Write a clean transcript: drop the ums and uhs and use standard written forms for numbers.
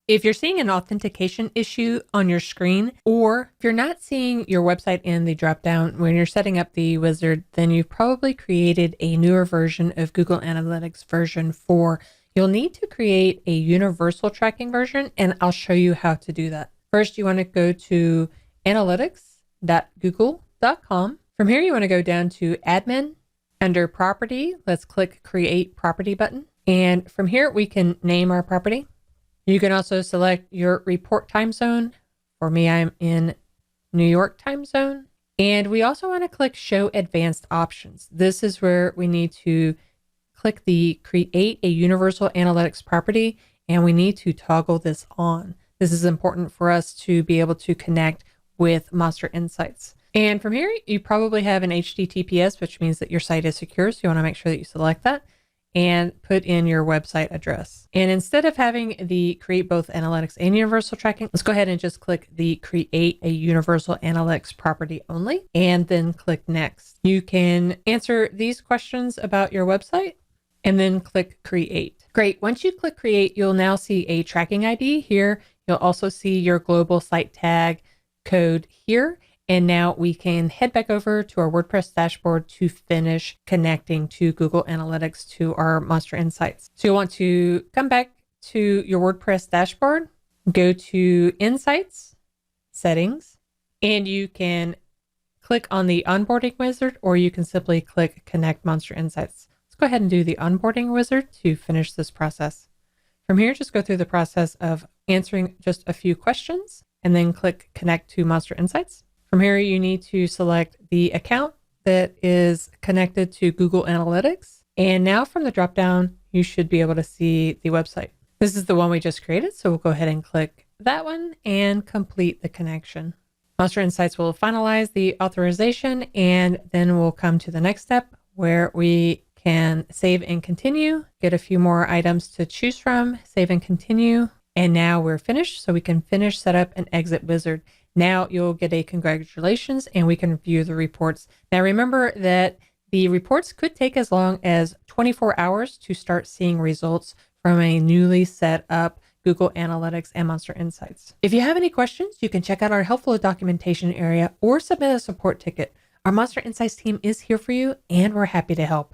If you're seeing an authentication issue on your screen, or if you're not seeing your website in the dropdown when you're setting up the wizard, then you've probably created a newer version of Google Analytics version 4. You'll need to create a universal tracking version, and I'll show you how to do that. First, you want to go to analytics.google.com. From here, you want to go down to admin. Under property, let's click create property button. And from here, we can name our property. You can also select your report time zone. For me, I'm in New York time zone. And we also want to click show advanced options. This is where we need to click the create a universal analytics property, and we need to toggle this on. This is important for us to be able to connect with MonsterInsights. And from here, you probably have an HTTPS, which means that your site is secure. So you want to make sure that you select that and put in your website address. And instead of having the create both analytics and universal tracking, let's go ahead and just click the create a universal analytics property only, and then click next. You can answer these questions about your website and then click create. Great. Once you click create, you'll now see a tracking ID here. You'll also see your global site tag code here. And now we can head back over to our WordPress dashboard to finish connecting to Google Analytics to our MonsterInsights. So you'll want to come back to your WordPress dashboard, go to Insights, Settings, and you can click on the onboarding wizard, or you can simply click Connect MonsterInsights. Let's go ahead and do the onboarding wizard to finish this process. From here, just go through the process of answering just a few questions and then click Connect to MonsterInsights. From here, you need to select the account that is connected to Google Analytics. And now from the dropdown, you should be able to see the website. This is the one we just created. So we'll go ahead and click that one and complete the connection. MonsterInsights will finalize the authorization, and then we'll come to the next step where we can save and continue, get a few more items to choose from, save and continue. And now we're finished. So we can finish, set up, and exit wizard. Now you'll get a congratulations, and we can view the reports. Now remember that the reports could take as long as 24 hours to start seeing results from a newly set up Google Analytics and MonsterInsights. If you have any questions, you can check out our helpful documentation area or submit a support ticket. Our MonsterInsights team is here for you, and we're happy to help.